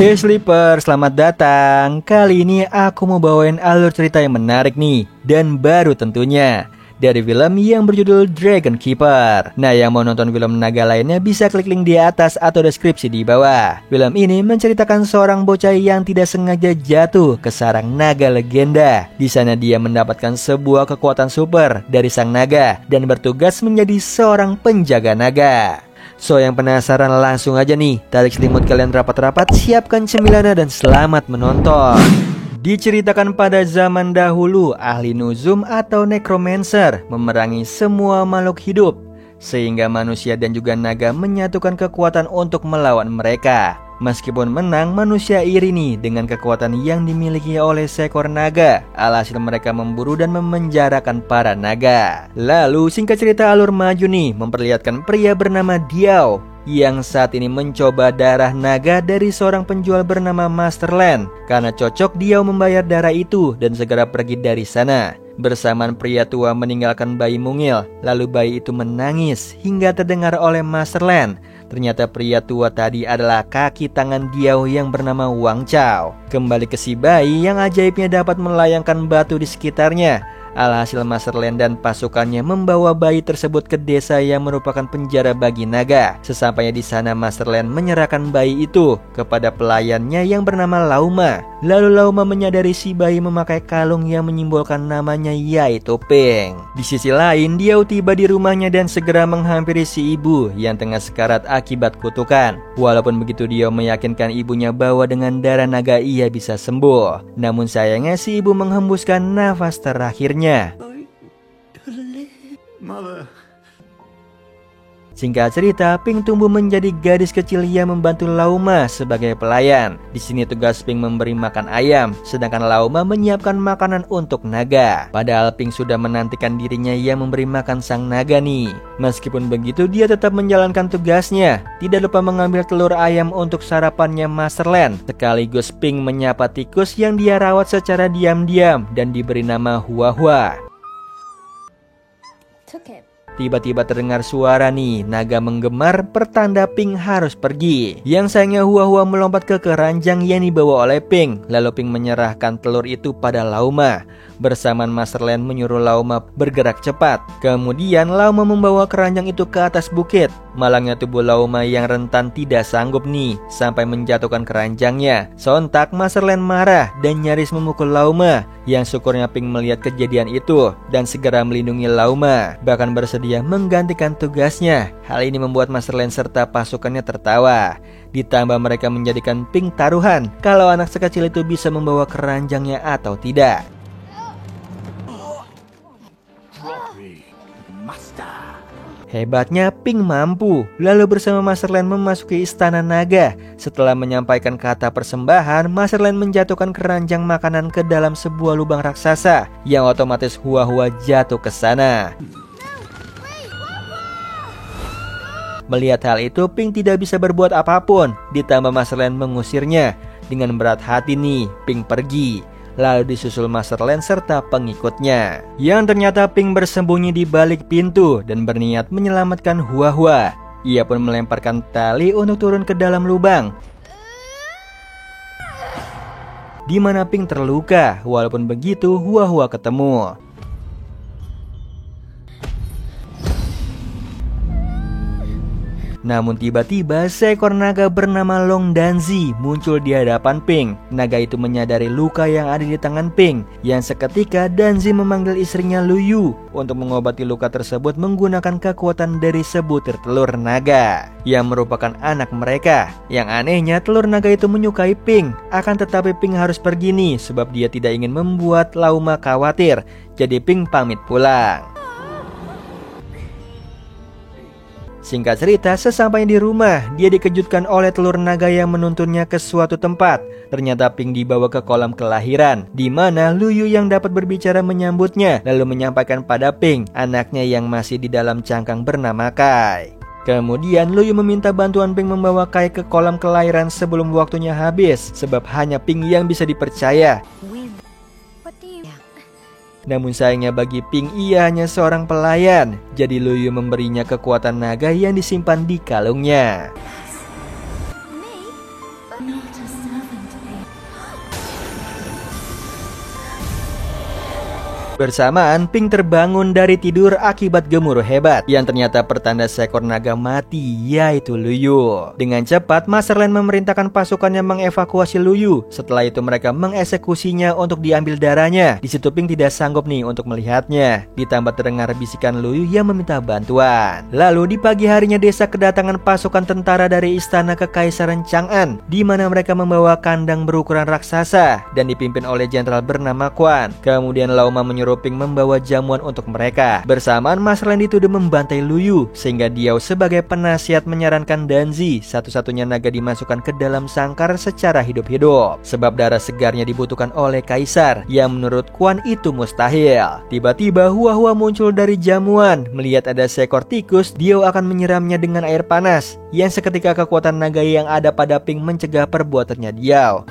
Hey Sleeper, selamat datang. Kali ini aku mau bawain alur cerita yang menarik nih, dan baru tentunya, dari film yang berjudul Dragon Keeper. Nah, yang mau nonton film naga lainnya bisa klik link di atas atau deskripsi di bawah. Film ini menceritakan seorang bocah yang tidak sengaja jatuh ke sarang naga legenda. Di sana dia mendapatkan sebuah kekuatan super dari sang naga dan bertugas menjadi seorang penjaga naga. So, yang penasaran langsung aja nih, tarik selimut kalian rapat-rapat, siapkan cemilannya dan selamat menonton. Diceritakan pada zaman dahulu, ahli nuzum atau necromancer memerangi semua makhluk hidup, sehingga manusia dan juga naga menyatukan kekuatan untuk melawan mereka. Meskipun menang, manusia iri nih dengan kekuatan yang dimiliki oleh seekor naga. Alhasil mereka memburu dan memenjarakan para naga. Lalu singkat cerita alur maju nih, memperlihatkan pria bernama Diao yang saat ini mencoba darah naga dari seorang penjual bernama Masterland. Karena cocok, Diao membayar darah itu dan segera pergi dari sana. Bersamaan pria tua meninggalkan bayi mungil. Lalu bayi itu menangis hingga terdengar oleh Masterland. Ternyata pria tua tadi adalah kaki tangan Diao yang bernama Wang Chao. Kembali ke si bayi yang ajaibnya dapat melayangkan batu di sekitarnya. Alhasil Masterland dan pasukannya membawa bayi tersebut ke desa yang merupakan penjara bagi naga. Sesampainya di sana, Masterland menyerahkan bayi itu kepada pelayannya yang bernama Lauma. Lalu Lauma menyadari si bayi memakai kalung yang menyimbolkan namanya, yaitu Ping. Di sisi lain, Diao tiba di rumahnya dan segera menghampiri si ibu yang tengah sekarat akibat kutukan. Walaupun begitu, Diao meyakinkan ibunya bahwa dengan darah naga ia bisa sembuh. Namun sayangnya si ibu menghembuskan nafas terakhirnya. Singkat cerita, Ping tumbuh menjadi gadis kecil yang membantu Lauma sebagai pelayan. Di sini tugas Ping memberi makan ayam, sedangkan Lauma menyiapkan makanan untuk naga. Padahal Ping sudah menantikan dirinya yang memberi makan sang naga nih. Meskipun begitu, dia tetap menjalankan tugasnya. Tidak lupa mengambil telur ayam untuk sarapannya Masterland. Sekaligus Ping menyapa tikus yang dia rawat secara diam-diam dan diberi nama Hua Hua. Tiba-tiba terdengar suara nih, naga menggemar, pertanda Ping harus pergi. Yang sayangnya Hua Hua melompat ke keranjang yang dibawa oleh Ping. Lalu Ping menyerahkan telur itu pada Lauma. Bersamaan Masterland menyuruh Lauma bergerak cepat. Kemudian Lauma membawa keranjang itu ke atas bukit. Malangnya tubuh Lauma yang rentan tidak sanggup nih sampai menjatuhkan keranjangnya. Sontak Masterland marah dan nyaris memukul Lauma. Yang syukurnya Ping melihat kejadian itu dan segera melindungi Lauma, bahkan bersedia menggantikan tugasnya. Hal ini membuat Masterland serta pasukannya tertawa. Ditambah mereka menjadikan Ping taruhan kalau anak sekecil itu bisa membawa keranjangnya atau tidak. Hebatnya Ping mampu. Lalu bersama Masterland memasuki istana naga. Setelah menyampaikan kata persembahan, Masterland menjatuhkan keranjang makanan ke dalam sebuah lubang raksasa, yang otomatis Hua Hua jatuh ke sana. Melihat hal itu, Ping tidak bisa berbuat apapun. Ditambah Masterland mengusirnya. Dengan berat hati nih, Ping pergi. Lalu disusul Masterland serta pengikutnya, yang ternyata Ping bersembunyi di balik pintu dan berniat menyelamatkan Hua Hua. Ia pun melemparkan tali untuk turun ke dalam lubang, di mana Ping terluka. Walaupun begitu, Hua Hua ketemu. Namun tiba-tiba seekor naga bernama Long Danzi muncul di hadapan Ping. Naga itu menyadari luka yang ada di tangan Ping, yang seketika Danzi memanggil istrinya Lu Yu untuk mengobati luka tersebut menggunakan kekuatan dari sebutir telur naga, yang merupakan anak mereka. Yang anehnya, telur naga itu menyukai Ping. Akan tetapi Ping harus pergi nih, sebab dia tidak ingin membuat Lauma khawatir. Jadi Ping pamit pulang. Singkat cerita, sesampainya di rumah, dia dikejutkan oleh telur naga yang menuntunnya ke suatu tempat. Ternyata Ping dibawa ke kolam kelahiran, di mana Lu Yu yang dapat berbicara menyambutnya, lalu menyampaikan pada Ping anaknya yang masih di dalam cangkang bernama Kai. Kemudian Lu Yu meminta bantuan Ping membawa Kai ke kolam kelahiran sebelum waktunya habis, sebab hanya Ping yang bisa dipercaya. Namun sayangnya bagi Ping, ia hanya seorang pelayan. Jadi Lu Yu memberinya kekuatan naga yang disimpan di kalungnya. Bersamaan, Pink terbangun dari tidur akibat gemuruh hebat yang ternyata pertanda seekor naga mati, yaitu Luyu. Dengan cepat, Master Land memerintahkan pasukannya mengevakuasi Luyu. Setelah itu mereka mengeksekusinya untuk diambil darahnya. Di situ Pink tidak sanggup nih untuk melihatnya. Ditambah terdengar bisikan Luyu yang meminta bantuan. Lalu di pagi harinya desa kedatangan pasukan tentara dari istana Kekaisaran Chang'an, di mana mereka membawa kandang berukuran raksasa dan dipimpin oleh jenderal bernama Quan. Kemudian Lauma menyuruh Pink membawa jamuan untuk mereka. Bersamaan Master Land dituduh membantai Luyu, sehingga Diao sebagai penasihat menyarankan Danzi, satu-satunya naga, dimasukkan ke dalam sangkar secara hidup-hidup. Sebab darah segarnya dibutuhkan oleh kaisar, yang menurut Quan itu mustahil. Tiba-tiba Hua-Hua muncul dari jamuan. Melihat ada seekor tikus, Diao akan menyiramnya dengan air panas, yang seketika kekuatan naga yang ada pada Pink mencegah perbuatannya Diao.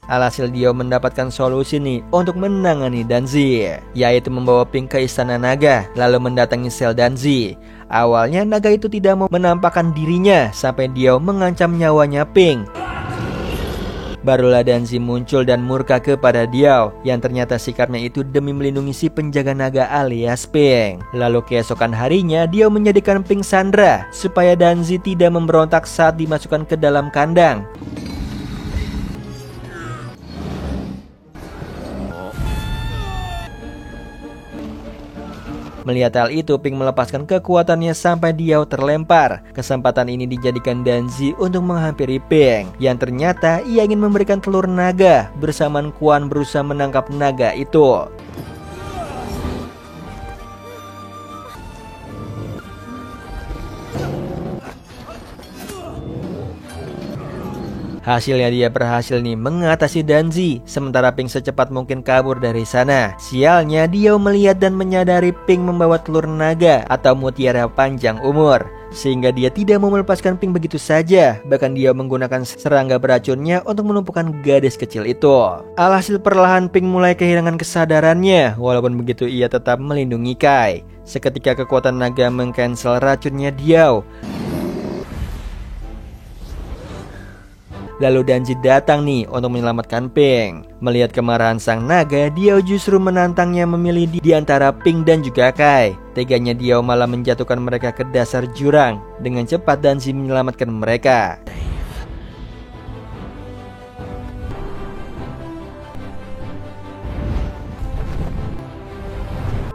Alhasil Diao mendapatkan solusi nih untuk menangani Danzi, yaitu membawa Pink ke istana naga lalu mendatangi sel Danzi. Awalnya naga itu tidak mau menampakkan dirinya sampai Diao mengancam nyawanya Pink. Barulah Danzi muncul dan murka kepada Diao, yang ternyata sikapnya itu demi melindungi si penjaga naga alias Pink. Lalu keesokan harinya Diao menjadikan Pink sandera supaya Danzi tidak memberontak saat dimasukkan ke dalam kandang. Melihat hal itu, Pink melepaskan kekuatannya sampai Diao terlempar. Kesempatan ini dijadikan Danzi untuk menghampiri Pink, yang ternyata ia ingin memberikan telur naga. Bersamaan Quan berusaha menangkap naga itu. Hasilnya dia berhasil nih mengatasi Danzi, sementara Pink secepat mungkin kabur dari sana. Sialnya Diao melihat dan menyadari Pink membawa telur naga atau mutiara panjang umur, sehingga dia tidak mau melepaskan Pink begitu saja. Bahkan dia menggunakan serangga beracunnya untuk melumpuhkan gadis kecil itu. Alhasil perlahan Pink mulai kehilangan kesadarannya. Walaupun begitu ia tetap melindungi Kai. Seketika kekuatan naga mengcancel racunnya Diao. Lalu Danzi datang nih untuk menyelamatkan Pink. Melihat kemarahan sang naga, Diao justru menantangnya memilih di antara Pink dan juga Kai. Teganya Diao malah menjatuhkan mereka ke dasar jurang. Dengan cepat Danzi menyelamatkan mereka.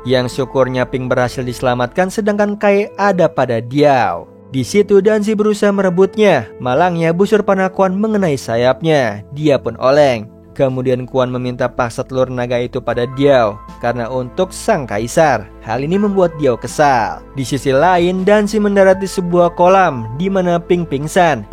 Yang syukurnya Pink berhasil diselamatkan, sedangkan Kai ada pada Diao. Di situ Danzi berusaha merebutnya. Malangnya busur panah Quan mengenai sayapnya. Dia pun oleng. Kemudian Quan meminta paksa telur naga itu pada Diao karena untuk sang kaisar. Hal ini membuat Diao kesal. Di sisi lain, Danzi mendarat di sebuah kolam di mana Pink pingsan.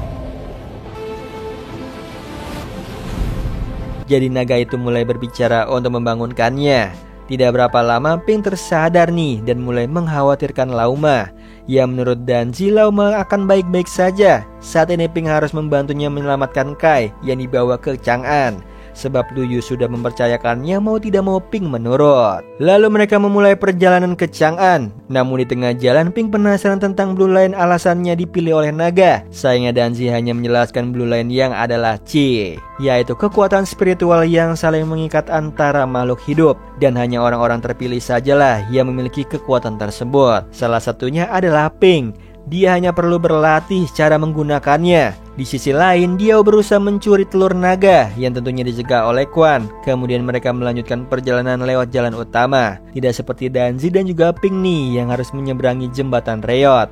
Jadi naga itu mulai berbicara untuk membangunkannya. Tidak berapa lama Pink tersadar nih dan mulai mengkhawatirkan Lauma. Ya menurut Danzi, Lauma akan baik-baik saja. Saat ini Pink harus membantunya menyelamatkan Kai yang dibawa ke Chang'an. Sebab Luyu sudah mempercayakannya, mau tidak mau Pink menurut. Lalu mereka memulai perjalanan ke Chang'an. Namun di tengah jalan Pink penasaran tentang Blue Line alasannya dipilih oleh naga. Sayangnya Danzi hanya menjelaskan Blue Line yang adalah Qi, yaitu kekuatan spiritual yang saling mengikat antara makhluk hidup. Dan hanya orang-orang terpilih sajalah yang memiliki kekuatan tersebut. Salah satunya adalah Pink. Dia hanya perlu berlatih cara menggunakannya. Di sisi lain, Diao berusaha mencuri telur naga yang tentunya dicegah oleh Quan. Kemudian mereka melanjutkan perjalanan lewat jalan utama. Tidak seperti Danzi dan juga Pink nih yang harus menyeberangi jembatan Reot.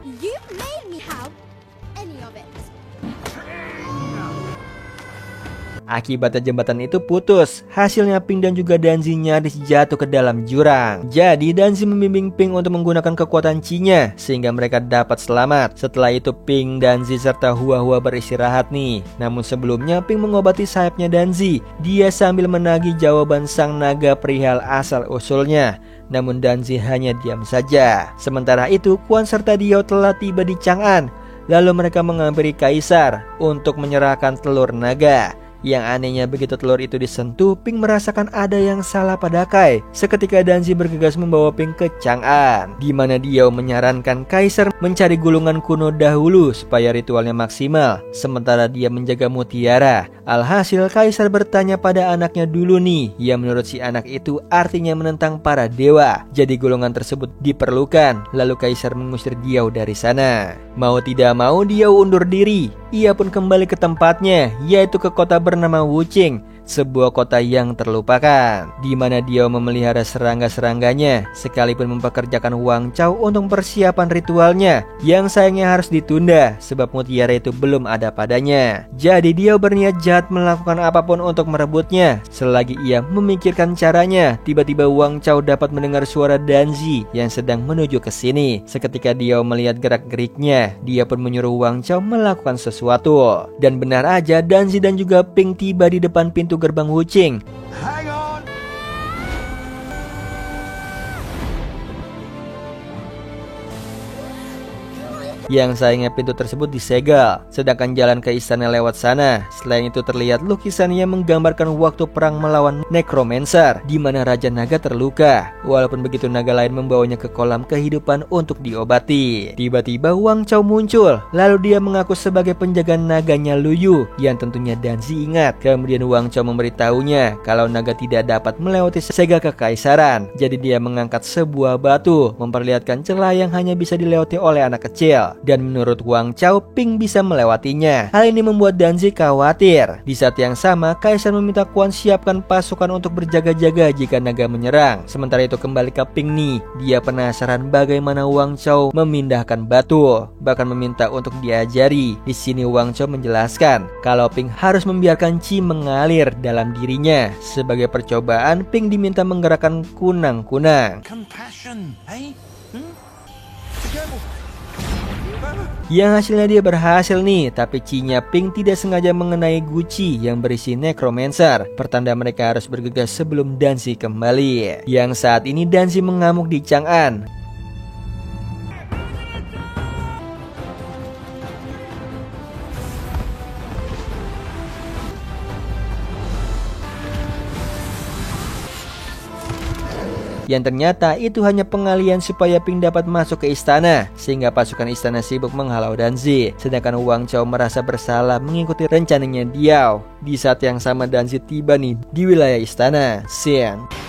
Akibatnya jembatan itu putus. Hasilnya Pink dan juga Danzi nyaris jatuh ke dalam jurang. Jadi Danzi membimbing Pink untuk menggunakan kekuatan Qi-nya sehingga mereka dapat selamat. Setelah itu Pink, Danzi serta Hua-Hua beristirahat nih. Namun sebelumnya Pink mengobati sayapnya Danzi. Dia sambil menagih jawaban sang naga perihal asal usulnya. Namun Danzi hanya diam saja. Sementara itu Quan serta Diao telah tiba di Chang'an. Lalu mereka menghampiri kaisar untuk menyerahkan telur naga. Yang anehnya begitu telur itu disentuh, Pink merasakan ada yang salah pada Kai. Seketika Danzi bergegas membawa Pink ke Chang'an, di mana Diao menyarankan Kaisar mencari gulungan kuno dahulu supaya ritualnya maksimal, sementara dia menjaga mutiara. Alhasil Kaisar bertanya pada anaknya dulu nih, yang menurut si anak itu artinya menentang para dewa. Jadi golongan tersebut diperlukan. Lalu Kaisar mengusir Diao dari sana. Mau tidak mau Diao undur diri. Ia pun kembali ke tempatnya, yaitu ke kota bernama Wuqing, sebuah kota yang terlupakan, di mana dia memelihara serangga-serangganya, sekalipun mempekerjakan Wang Chao untuk persiapan ritualnya, yang sayangnya harus ditunda sebab mutiara itu belum ada padanya. Jadi dia berniat jahat melakukan apapun untuk merebutnya. Selagi ia memikirkan caranya, tiba-tiba Wang Chao dapat mendengar suara Danzi yang sedang menuju ke sini. Seketika dia melihat gerak-geriknya, dia pun menyuruh Wang Chao melakukan sesuatu. Dan benar aja, Danzi dan juga Pink tiba di depan pintu gerbang Wuqing. Yang sayangnya pintu tersebut disegel, sedangkan jalan ke istana lewat sana. Selain itu terlihat lukisan yang menggambarkan waktu perang melawan Necromancer, di mana Raja Naga terluka. Walaupun begitu, naga lain membawanya ke kolam kehidupan untuk diobati. Tiba-tiba Wang Chao muncul, lalu dia mengaku sebagai penjaga naganya Luyu, yang tentunya Danzi ingat. Kemudian Wang Chao memberitahunya kalau naga tidak dapat melewati segel kekaisaran. Jadi dia mengangkat sebuah batu, memperlihatkan celah yang hanya bisa dilewati oleh anak kecil. Dan menurut Wang Chao, Pink bisa melewatinya. Hal ini membuat Danzi khawatir. Di saat yang sama, Kaisar meminta Quan siapkan pasukan untuk berjaga-jaga jika naga menyerang. Sementara itu kembali ke Pink nih, dia penasaran bagaimana Wang Chao memindahkan batu, bahkan meminta untuk diajari. Di sini Wang Chao menjelaskan kalau Pink harus membiarkan Qi mengalir dalam dirinya. Sebagai percobaan, Pink diminta menggerakkan kunang-kunang. Yang hasilnya dia berhasil nih, tapi Qi-nya Pink tidak sengaja mengenai guci yang berisi Necromancer, pertanda mereka harus bergegas sebelum Danzi kembali. Yang saat ini Danzi mengamuk di Chang'an. Yang ternyata itu hanya pengalian supaya Pink dapat masuk ke istana, sehingga pasukan istana sibuk menghalau Danzi. Sedangkan Wang Chao merasa bersalah mengikuti rencananya Diao. Di saat yang sama Danzi tiba nih di wilayah istana Xian.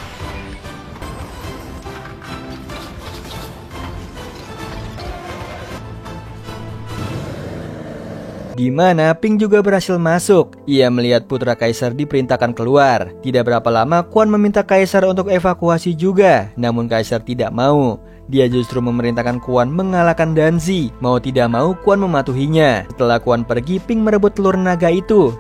Di mana Pink juga berhasil masuk. Ia melihat putra kaisar diperintahkan keluar. Tidak berapa lama Quan meminta kaisar untuk evakuasi juga, namun kaisar tidak mau. Dia justru memerintahkan Quan mengalahkan Danzi. Mau tidak mau Quan mematuhinya. Setelah Quan pergi, Pink merebut telur naga itu.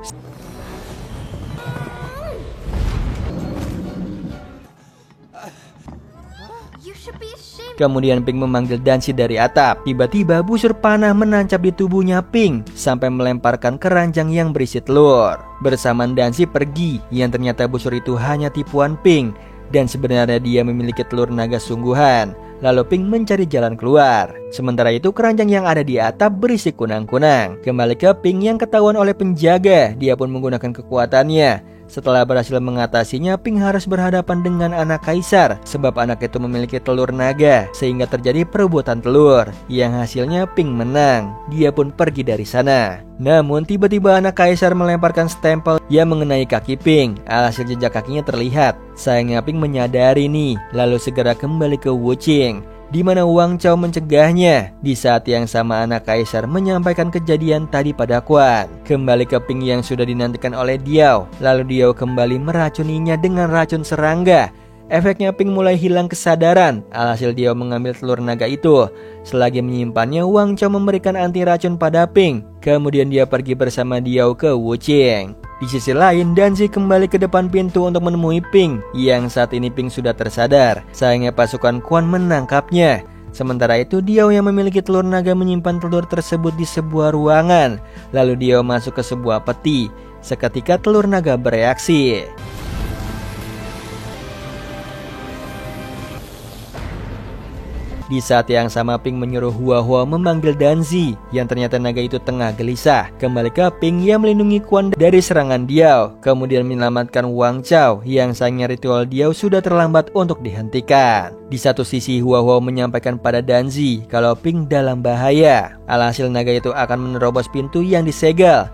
Kemudian Pink memanggil Danzi dari atap. Tiba-tiba busur panah menancap di tubuhnya Pink sampai melemparkan keranjang yang berisi telur. Bersamaan Danzi pergi, yang ternyata busur itu hanya tipuan Pink, dan sebenarnya dia memiliki telur naga sungguhan. Lalu Pink mencari jalan keluar. Sementara itu keranjang yang ada di atap berisi kunang-kunang. Kembali ke Pink yang ketahuan oleh penjaga, dia pun menggunakan kekuatannya. Setelah berhasil mengatasinya, Pink harus berhadapan dengan anak kaisar, sebab anak itu memiliki telur naga, sehingga terjadi perebutan telur, yang hasilnya Pink menang. Dia pun pergi dari sana. Namun tiba-tiba anak kaisar melemparkan stempel yang mengenai kaki Pink. Alhasil jejak kakinya terlihat. Sayangnya Pink menyadari nih, lalu segera kembali ke Wuqing, di mana Wang Chao mencegahnya. Di saat yang sama anak kaisar menyampaikan kejadian tadi pada Quan. Kembali ke Pink yang sudah dinantikan oleh Diao. Lalu Diao kembali meracuninya dengan racun serangga. Efeknya Pink mulai hilang kesadaran. Alhasil Diao mengambil telur naga itu. Selagi menyimpannya, Wang Chao memberikan anti racun pada Pink. Kemudian dia pergi bersama Diao ke Wuqing. Di sisi lain, Danzi kembali ke depan pintu untuk menemui Pink, yang saat ini Pink sudah tersadar. Sayangnya pasukan Quan menangkapnya. Sementara itu Diao yang memiliki telur naga menyimpan telur tersebut di sebuah ruangan. Lalu Diao masuk ke sebuah peti. Seketika telur naga bereaksi. Di saat yang sama Pink menyuruh Hua Hua memanggil Danzi, yang ternyata naga itu tengah gelisah. Kembali ke Pink yang melindungi Quan dari serangan Diao, kemudian menyelamatkan Wang Chao yang sayangnya ritual Diao sudah terlambat untuk dihentikan. Di satu sisi Hua Hua menyampaikan pada Danzi kalau Pink dalam bahaya. Alhasil naga itu akan menerobos pintu yang disegel.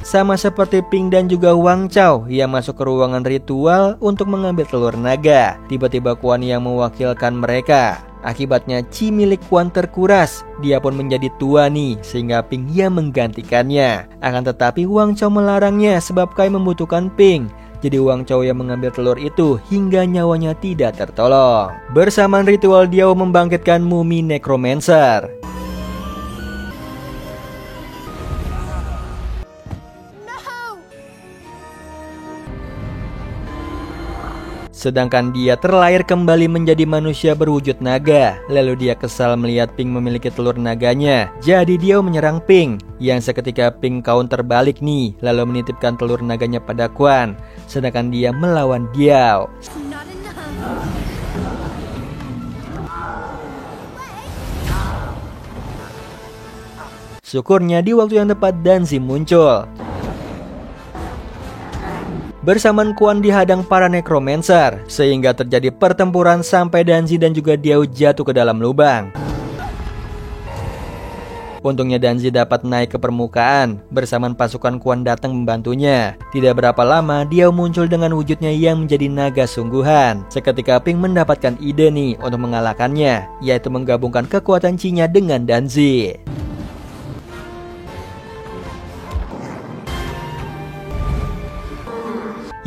Sama seperti Pink dan juga Wang Chao yang masuk ke ruangan ritual untuk mengambil telur naga. Tiba-tiba Quan yang mewakilkan mereka. Akibatnya chi milik Quan terkuras. Dia pun menjadi tua nih, sehingga Pink yang menggantikannya. Akan tetapi Wang Chao melarangnya sebab Kai membutuhkan Pink. Jadi Wang Chao yang mengambil telur itu hingga nyawanya tidak tertolong. Bersamaan ritual Diao membangkitkan mumi Necromancer. Sedangkan dia terlahir kembali menjadi manusia berwujud naga. Lalu dia kesal melihat Pink memiliki telur naganya. Jadi dia menyerang Pink. Yang seketika Pink counter balik nih, lalu menitipkan telur naganya pada Quan. Sedangkan dia melawan Diao. Syukurnya di waktu yang tepat Danzi muncul. Bersamaan Quan dihadang para Necromancer, sehingga terjadi pertempuran sampai Danzi dan juga Diao jatuh ke dalam lubang. Untungnya Danzi dapat naik ke permukaan, bersamaan pasukan Quan datang membantunya. Tidak berapa lama Diao muncul dengan wujudnya yang menjadi naga sungguhan. Seketika Pink mendapatkan ide nih untuk mengalahkannya, yaitu menggabungkan kekuatan Chi-nya dengan Danzi.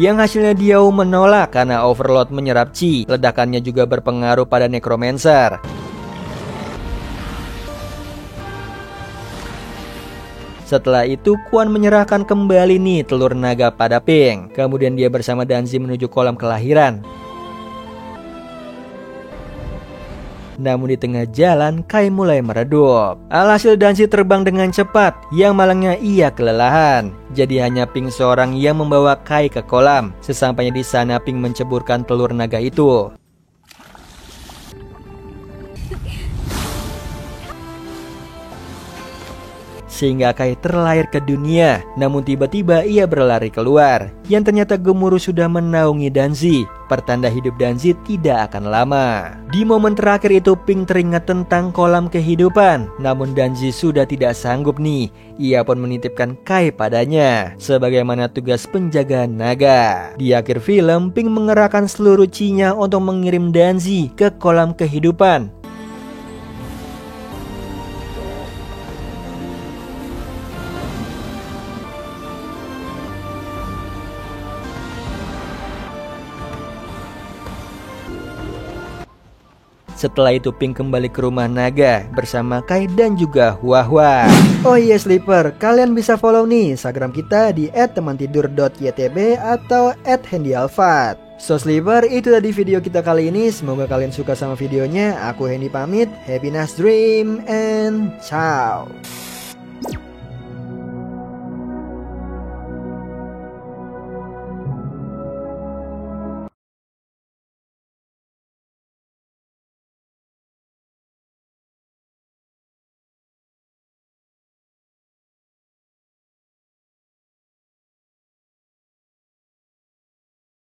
Yang hasilnya Diao menolak karena overload menyerap chi. Ledakannya juga berpengaruh pada Necromancer. Setelah itu Quan menyerahkan kembali nih telur naga pada Pink. Kemudian dia bersama Danzi menuju kolam kelahiran. Namun di tengah jalan Kai mulai meredup. Alhasil Danzi terbang dengan cepat, yang malangnya ia kelelahan. Jadi hanya Pink seorang yang membawa Kai ke kolam. Sesampainya di sana Pink menceburkan telur naga itu. Sehingga Kai terlahir ke dunia. Namun tiba-tiba ia berlari keluar. Yang ternyata gemuruh sudah menaungi Danzi. Pertanda hidup Danzi tidak akan lama. Di momen terakhir itu Pink teringat tentang kolam kehidupan. Namun Danzi sudah tidak sanggup nih. Ia pun menitipkan Kai padanya sebagaimana tugas penjagaan naga. Di akhir film Pink mengerahkan seluruh chi-nya untuk mengirim Danzi ke kolam kehidupan. Setelah itu Pink kembali ke rumah naga bersama Kai dan juga Hua Hua. Oh iya Sleeper, kalian bisa follow nih Instagram kita di @temantidur.ytb atau @handyalfat. So Sleeper, itu tadi video kita kali ini. Semoga kalian suka sama videonya. Aku Hendy pamit. Happy nice dream and ciao.